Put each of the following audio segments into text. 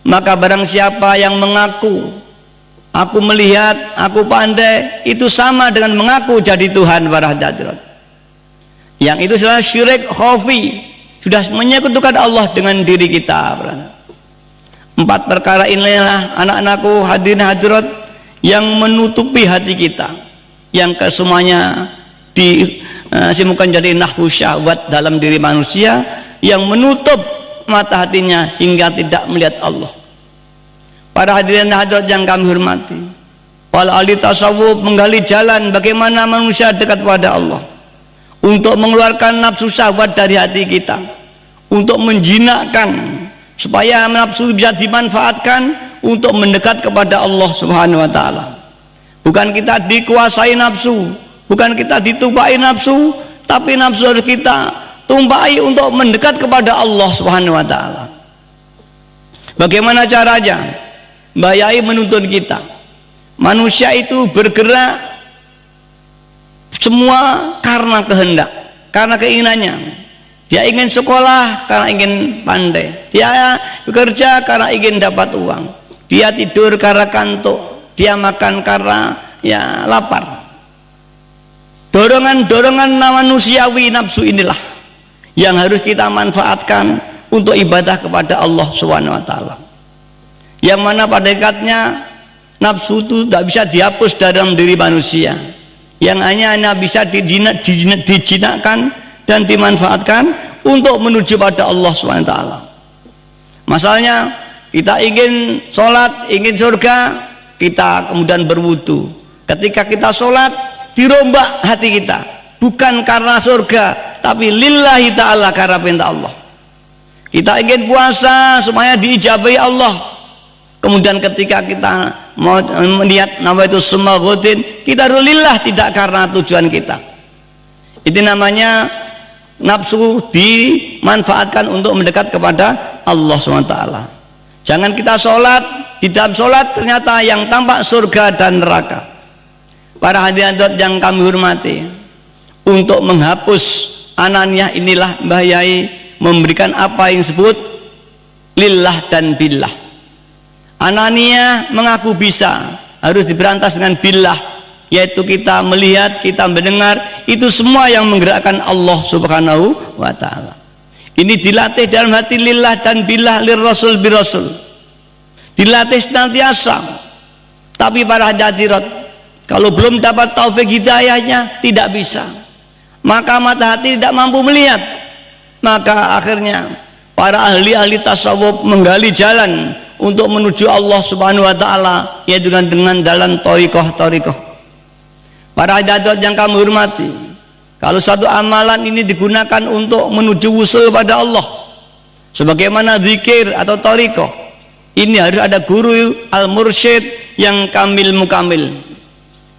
Maka barang siapa yang mengaku aku melihat, aku pandai, itu sama dengan mengaku jadi Tuhan para hadirat. Yang itu adalah syirik khafi, sudah menyekutukan Allah dengan diri kita. Empat perkara inilah anak-anakku hadirin hadirat yang menutupi hati kita, yang kesemuanya disimukan jadi nahwu syahwat dalam diri manusia, yang menutup mata hatinya hingga tidak melihat Allah. Para hadirin hadirat yang kami hormati, para ahli tasawuf menggali jalan bagaimana manusia dekat kepada Allah, untuk mengeluarkan nafsu syahwat dari hati kita, untuk menjinakkan supaya nafsu bisa dimanfaatkan untuk mendekat kepada Allah Subhanahu wa taala. Bukan kita dikuasai nafsu, bukan kita ditumpai nafsu, tapi nafsu harus kita tumpai untuk mendekat kepada Allah Subhanahu wa taala. Bagaimana caranya? Mbak Yai menuntun kita. Manusia itu bergerak semua karena kehendak, karena keinginannya. Dia ingin sekolah karena ingin pandai, dia bekerja karena ingin dapat uang, dia tidur karena kantuk, dia makan karena ya lapar. Dorongan-dorongan manusiawi nafsu inilah yang harus kita manfaatkan untuk ibadah kepada Allah Subhanahu wa taala. Yang mana pada hakikatnya nafsu itu tidak bisa dihapus dalam diri manusia, yang hanya bisa dijinakkan dan dimanfaatkan untuk menuju pada Allah SWT. Masalahnya kita ingin sholat, ingin surga, kita kemudian berwudu. Ketika kita sholat, dirombak hati kita, bukan karena surga, tapi lillahi ta'ala, karena perintah Allah. Kita ingin puasa supaya diijabahi Allah, kemudian ketika kita mau melihat nama itu semua rutin, kita lillah, tidak karena tujuan kita. Itu namanya nafsu dimanfaatkan untuk mendekat kepada Allah SWT. Jangan kita sholat, di dalam sholat ternyata yang tampak surga dan neraka. Para hadirin yang kami hormati, untuk menghapus ananiah inilah Mbah Yai memberikan apa yang disebut lillah dan billah. Ananiah mengaku bisa, harus diberantas dengan billah, yaitu kita melihat, kita mendengar, itu semua yang menggerakkan Allah Subhanahu wa ta'ala. Ini dilatih dalam hati lillah dan billah, lirrasul birasul, dilatih senantiasa. Tapi para hadirat, kalau belum dapat taufik hidayahnya, tidak bisa, maka mata hati tidak mampu melihat. Maka akhirnya para ahli-ahli tasawuf menggali jalan untuk menuju Allah Subhanahu wa ta'ala, yaitu dengan jalan thariqah. Para hadirat yang kami hormati, kalau satu amalan ini digunakan untuk menuju wusul pada Allah, sebagaimana zikir atau thariqah, ini harus ada guru al-mursyid yang kamil mukamil.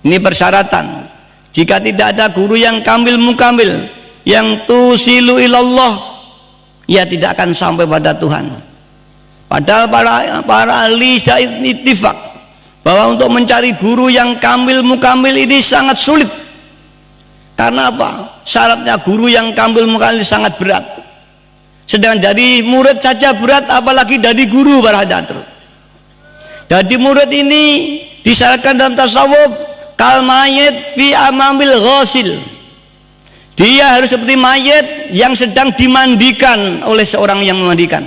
Ini persyaratan. Jika tidak ada guru yang kamil mukamil, yang tusilu ilallah, ia tidak akan sampai pada Tuhan. Padahal para ahli ittifaq bahwa untuk mencari guru yang kamil mukamil ini sangat sulit. Karena apa? Syaratnya guru yang kamil mukamil sangat berat. Sedang dari murid saja berat, apalagi dari guru para hadirat. Jadi murid ini disyaratkan dalam tasawuf kal mayit fi amamil ghasil. Dia harus seperti mayit yang sedang dimandikan oleh seorang yang memandikan.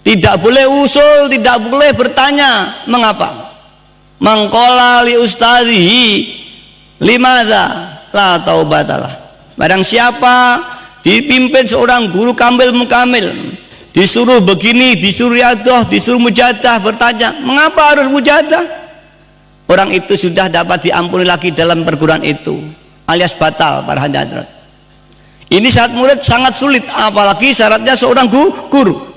Tidak boleh usul, tidak boleh bertanya mengapa. Mangqala li ustadzihi limadza la taubatalah. Barang siapa dipimpin seorang guru kamil mukamil, disuruh begini, disuruh riadah, disuruh mujadah, bertanya mengapa harus mujadah, orang itu sudah dapat diampuni lagi dalam perguruan itu, alias batal para hadirat. Ini syarat murid sangat sulit, apalagi syaratnya seorang guru.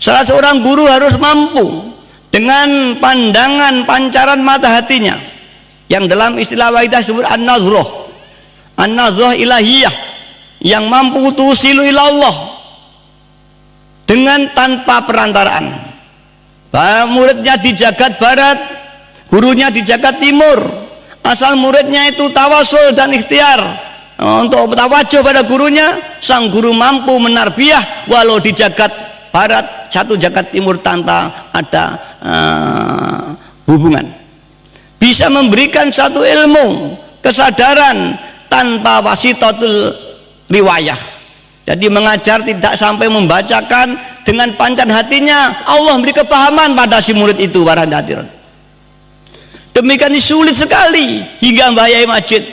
Syarat seorang guru harus mampu dengan pandangan pancaran mata hatinya, yang dalam istilah waidah disebut an-nazroh ilahiyah, yang mampu tusilu ilallah dengan tanpa perantaraan. Muridnya di jagat barat, gurunya di jagat timur, asal muridnya itu tawasul dan ikhtiar untuk tawajuh pada gurunya, sang guru mampu menarbiyah walau di jagat barat, satu jagat timur tanpa ada hubungan. Bisa memberikan satu ilmu, kesadaran tanpa wasitatul riwayah. Jadi mengajar tidak sampai membacakan, dengan pancar hatinya Allah memberi kepahaman pada si murid itu, para hadirin. Demikian sulit sekali hingga Mbah Yai Majid,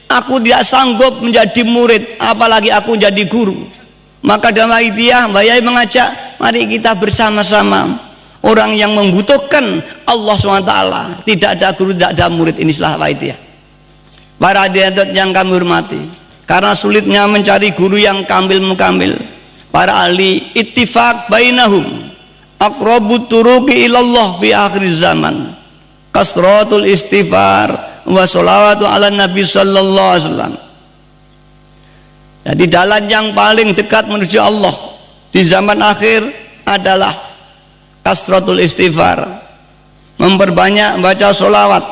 aku tidak sanggup menjadi murid, apalagi aku jadi guru. Maka dalam idea Mbah Yai mengajak, mari kita bersama-sama, orang yang membutuhkan Allah SWT, tidak ada guru, tidak ada murid. Inilah idea. Para hadirin yang kami hormati, karena sulitnya mencari guru yang kamil mukamil, para ahli ittifaq bainahum aqrabut turuqi ilallah fi akhir zaman kasratul istighfar wa sholawatu ala nabi sallallahu alaihi wasallam. Jadi jalan yang paling dekat menuju Allah di zaman akhir adalah kasratul istighfar, memperbanyak membaca sholawat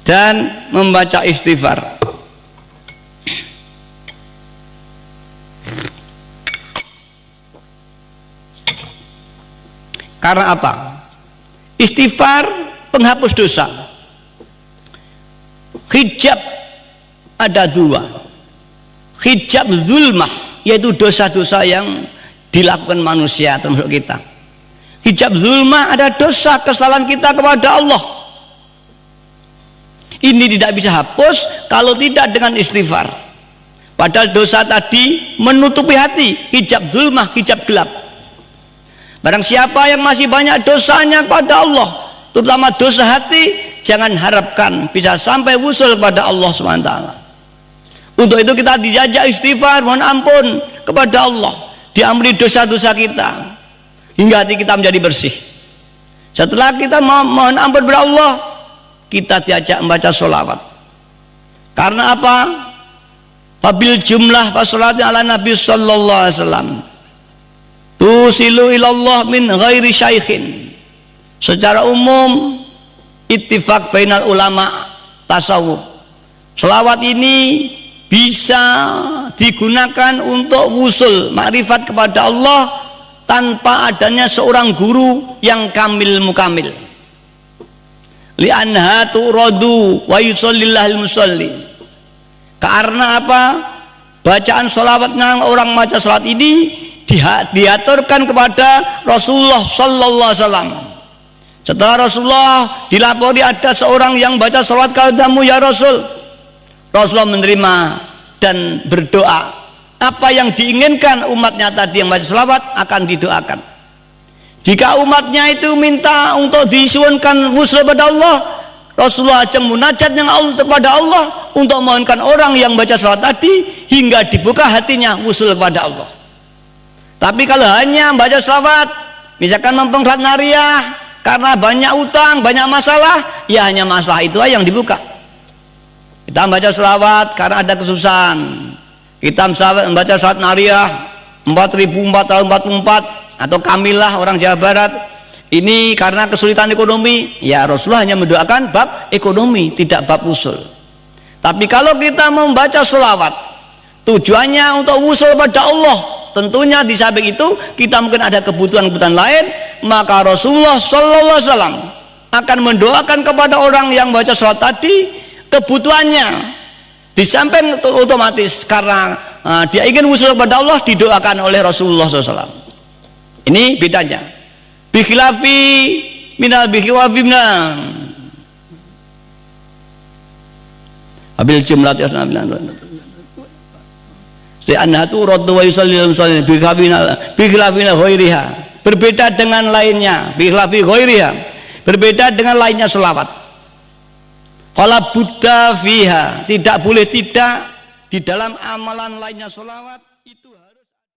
dan membaca istighfar. Karena apa? Istighfar penghapus dosa. Hijab ada dua. Hijab zulmah, yaitu dosa-dosa yang dilakukan manusia termasuk kita. Hijab zulmah ada dosa kesalahan kita kepada Allah. Ini tidak bisa hapus kalau tidak dengan istighfar. Padahal dosa tadi menutupi hati, hijab zulmah, hijab gelap. Barang siapa yang masih banyak dosanya kepada Allah, terutama dosa hati, jangan harapkan bisa sampai wusul kepada Allah SWT. Untuk itu kita dijajak istighfar, mohon ampun kepada Allah, diampuni dosa-dosa kita hingga hati kita menjadi bersih. Setelah kita mohon ampun kepada Allah, kita diajak membaca sholawat. Karena apa? Fabil jumlah fasolati ala nabi sallallahu alaihi wasallam tusilu ilallah min ghairi syaikhin. Secara umum ittifaq bainal ulama tasawuf, selawat ini bisa digunakan untuk wusul makrifat kepada Allah tanpa adanya seorang guru yang kamil mukamil. Li'anha tu'radu wa yusallillahil musalli. Karena apa? Bacaan sholawatnya orang baca salat ini diaturkan kepada Rasulullah sallallahu alaihi wasallam. Setelah Rasulullah dilapori ada seorang yang baca sholawat kepadamu ya Rasul, Rasulullah menerima dan berdoa. Apa yang diinginkan umatnya tadi yang baca sholawat akan didoakan. Jika umatnya itu minta untuk disuunkan wusul kepada Allah, Rasulullah ajeng munajat yang Allah kepada Allah untuk mohonkan orang yang baca sholawat tadi hingga dibuka hatinya wusul kepada Allah. Tapi kalau hanya baca sholawat, misalkan mempengklat nariyah karena banyak utang, banyak masalah, ya hanya masalah itu aja yang dibuka. Kita membaca sholawat karena ada kesusahan, kita membaca sholawat nariyah 4444 atau kamilah orang Jawa Barat, ini karena kesulitan ekonomi, ya Rasulullah hanya mendoakan bab ekonomi, tidak bab usul. Tapi kalau kita membaca sholawat tujuannya untuk usul pada Allah, tentunya di samping itu kita mungkin ada kebutuhan-kebutuhan lain, maka Rasulullah sallallahu alaihi wasallam akan mendoakan kepada orang yang baca sholawat tadi kebutuhannya, di samping otomatis karena dia ingin usul kepada Allah didoakan oleh Rasulullah SAW. Ini bedanya. Bikhilafi minal bikhilafi minal abil jumlah anhatu raddu wa yusallimu sallim bikhilafi ghairiha, berbeda dengan lainnya, bikhilafi ghairiha, berbeda dengan lainnya selawat. Fala buddha fiha, tidak boleh tidak di dalam amalan lainnya selawat